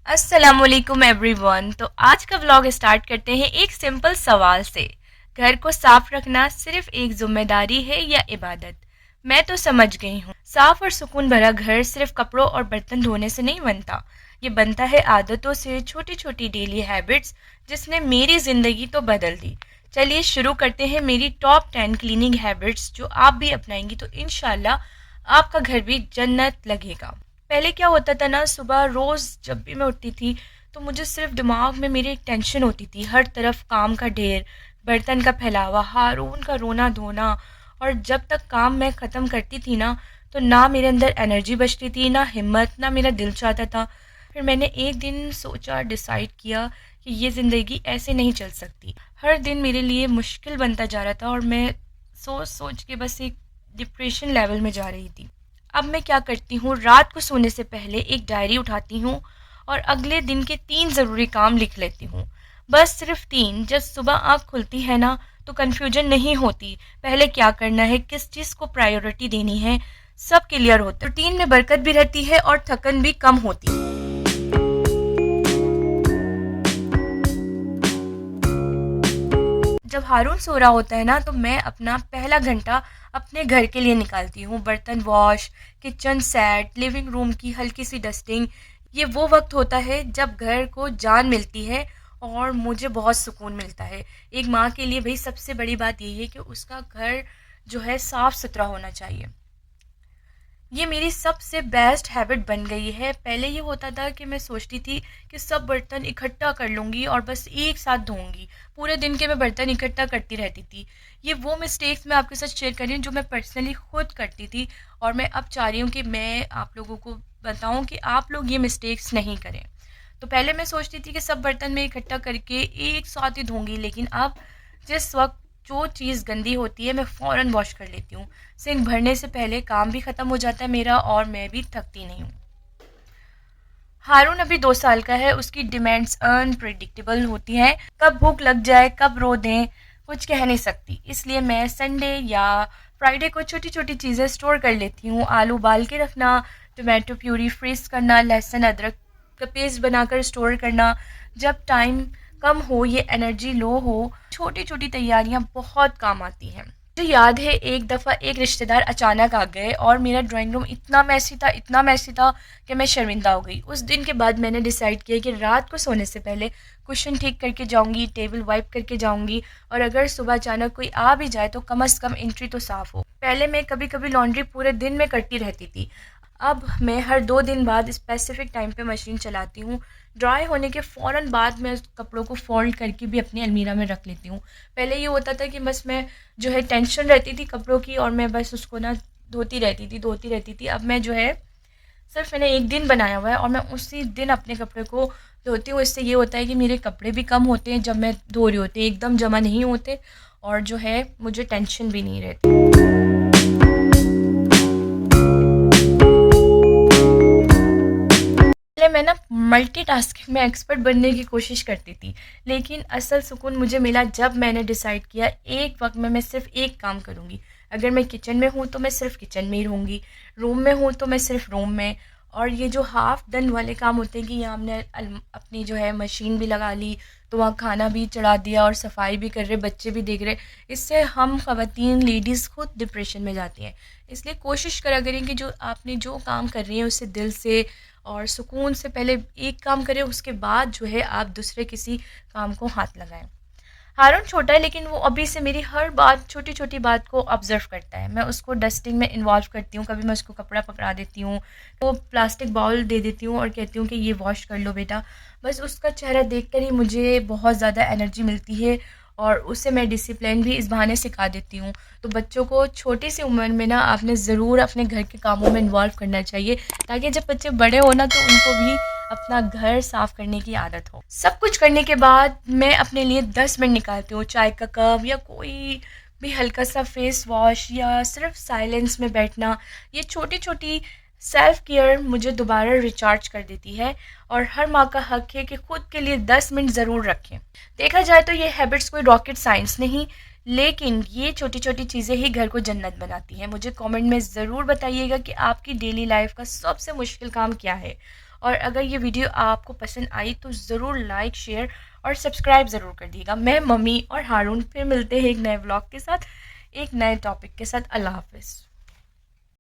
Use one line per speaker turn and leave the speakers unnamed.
अस्सलामुअलैकुम एवरीवन। तो आज का व्लॉग स्टार्ट करते हैं एक सिंपल सवाल से। घर को साफ रखना सिर्फ एक जिम्मेदारी है या इबादत? मैं तो समझ गई हूँ, साफ और सुकून भरा घर सिर्फ कपड़ों और बर्तन धोने से नहीं बनता। ये बनता है आदतों से, छोटी छोटी डेली हैबिट्स जिसने मेरी जिंदगी तो बदल दी। चलिए शुरू करते हैं मेरी टॉप 10 क्लीनिंग हैबिट्स जो आप भी अपनाएंगी तो इंशाल्लाह आपका घर भी जन्नत लगेगा। पहले क्या होता था ना, सुबह रोज़ जब भी मैं उठती थी तो मुझे सिर्फ दिमाग में मेरी एक टेंशन होती थी, हर तरफ काम का ढेर, बर्तन का फैलावा, हारून का रोना धोना। और जब तक काम मैं ख़त्म करती थी ना, तो ना मेरे अंदर एनर्जी बचती थी, ना हिम्मत, ना मेरा दिल चाहता था। फिर मैंने एक दिन सोचा, डिसाइड किया कि ये ज़िंदगी ऐसे नहीं चल सकती। हर दिन मेरे लिए मुश्किल बनता जा रहा था और मैं सोच सोच के बस एक डिप्रेशन लेवल में जा रही थी। अब मैं क्या करती हूँ, रात को सोने से पहले एक डायरी उठाती हूँ और अगले दिन के 3 ज़रूरी काम लिख लेती हूँ। बस सिर्फ 3। जब सुबह आँख खुलती है ना, तो कन्फ्यूजन नहीं होती, पहले क्या करना है, किस चीज़ को प्रायोरिटी देनी है, सब क्लियर होता है। रूटीन में बरकत भी रहती है और थकन भी कम होती है। जब हारून सो रहा होता है ना, तो मैं अपना पहला घंटा अपने घर के लिए निकालती हूँ। बर्तन wash, kitchen set, living room की हल्की सी डस्टिंग। ये वो वक्त होता है जब घर को जान मिलती है और मुझे बहुत सुकून मिलता है। एक माँ के लिए भाई सबसे बड़ी बात यही है कि उसका घर जो है साफ सुथरा होना चाहिए। ये मेरी सबसे बेस्ट हैबिट बन गई है। पहले ये होता था कि मैं सोचती थी कि सब बर्तन इकट्ठा कर लूँगी और बस एक साथ धोऊँगी। पूरे दिन के मैं बर्तन इकट्ठा करती रहती थी। ये वो मिस्टेक्स मैं आपके साथ शेयर कर रही हूँ जो मैं पर्सनली खुद करती थी, और मैं अब चाह रही हूँ कि मैं आप लोगों को बताऊँ कि आप लोग ये मिस्टेक्स नहीं करें। तो पहले मैं सोचती थी कि सब बर्तन मैं इकट्ठा करके एक साथ ही धोंगी, लेकिन अब जिस वक्त जो चीज़ गंदी होती है मैं फ़ौरन वॉश कर लेती हूँ। सिंक भरने से पहले काम भी ख़त्म हो जाता है मेरा और मैं भी थकती नहीं हूँ। हारून अभी 2 साल का है, उसकी डिमांड्स अनप्रिडिक्टेबल होती हैं। कब भूख लग जाए, कब रो दें, कुछ कह नहीं सकती। इसलिए मैं संडे या फ्राइडे को छोटी छोटी चीज़ें स्टोर कर लेती हूँ। आलू उबाल के रखना, टोमेटो प्यूरी फ्रीज करना, लहसुन अदरक का पेस्ट बनाकर स्टोर करना। जब टाइम कम हो, ये एनर्जी लो हो, छोटी छोटी तैयारियाँ बहुत काम आती हैं। मुझे याद है एक दफ़ा एक रिश्तेदार अचानक आ गए और मेरा ड्राइंग रूम इतना मैसी था कि मैं शर्मिंदा हो गई। उस दिन के बाद मैंने डिसाइड किया कि रात को सोने से पहले कुशन ठीक करके जाऊंगी, टेबल वाइप करके जाऊंगी, और अगर सुबह अचानक कोई आ भी जाए तो कम से कम एंट्री तो साफ़ हो। पहले मैं कभी कभी लॉन्ड्री पूरे दिन में करती रहती थी। अब मैं हर 2 दिन बाद स्पेसिफिक टाइम पे मशीन चलाती हूँ। ड्राई होने के फ़ौरन बाद मैं उस कपड़ों को फ़ोल्ड करके भी अपनी अलमीरा में रख लेती हूँ। पहले ये होता था कि बस मैं जो है टेंशन रहती थी कपड़ों की और मैं बस उसको ना धोती रहती थी। अब मैं जो है सिर्फ मैंने एक दिन बनाया हुआ है और मैं उसी दिन अपने कपड़े को धोती हूँ। इससे ये होता है कि मेरे कपड़े भी कम होते हैं जब मैं धो रही होती, एकदम जमा नहीं होते, और जो है मुझे टेंशन भी नहीं रहती। पहले मैं ना मल्टीटास्किंग में एक्सपर्ट बनने की कोशिश करती थी, लेकिन असल सुकून मुझे मिला जब मैंने डिसाइड किया एक वक्त में मैं सिर्फ एक काम करूँगी। अगर मैं किचन में हूँ तो मैं सिर्फ किचन में ही रहूँगी, रूम में हूँ तो मैं सिर्फ रूम में। और ये जो हाफ डन वाले काम होते हैं कि यहाँ हमने अपनी जो है मशीन भी लगा ली, तो वहाँ खाना भी चढ़ा दिया और सफाई भी कर रहे, बच्चे भी देख रहे, इससे हम ख़वातीन लेडीज़ खुद डिप्रेशन में जाती हैं। इसलिए कोशिश करा करें कि जो आपने जो काम कर रही हैं उससे दिल से और सुकून से पहले एक काम करें, उसके बाद जो है आप दूसरे किसी काम को हाथ लगाएं। हारून छोटा है लेकिन वो अभी से मेरी हर बात, छोटी छोटी बात को ऑब्जर्व करता है। मैं उसको डस्टिंग में इन्वॉल्व करती हूँ, कभी मैं उसको कपड़ा पकड़ा देती हूँ, वो प्लास्टिक बाउल दे देती हूँ और कहती हूँ कि ये वॉश कर लो बेटा। बस उसका चेहरा देख कर ही मुझे बहुत ज़्यादा एनर्जी मिलती है और उसे मैं डिसिप्लिन भी इस बहाने सिखा देती हूँ। तो बच्चों को छोटी सी उम्र में ना आपने ज़रूर अपने घर के कामों में इन्वॉल्व करना चाहिए, ताकि जब बच्चे बड़े हो ना तो उनको भी अपना घर साफ करने की आदत हो। सब कुछ करने के बाद मैं अपने लिए 10 मिनट निकालती हूँ, चाय का कप या कोई भी हल्का सा फेस वॉश या सिर्फ साइलेंस में बैठना। ये छोटी छोटी सेल्फ केयर मुझे दोबारा रिचार्ज कर देती है, और हर माँ का हक है कि खुद के लिए 10 मिनट ज़रूर रखें। देखा जाए तो ये हैबिट्स कोई रॉकेट साइंस नहीं, लेकिन ये छोटी छोटी चीज़ें ही घर को जन्नत बनाती हैं। मुझे कमेंट में ज़रूर बताइएगा कि आपकी डेली लाइफ का सबसे मुश्किल काम क्या है, और अगर ये वीडियो आपको पसंद आई तो ज़रूर लाइक, शेयर और सब्सक्राइब ज़रूर कर दिएगा। मैं, मम्मी और हारून फिर मिलते हैं एक नए व्लॉग के साथ, एक नए टॉपिक के साथ। अल्लाह हाफ़िज़।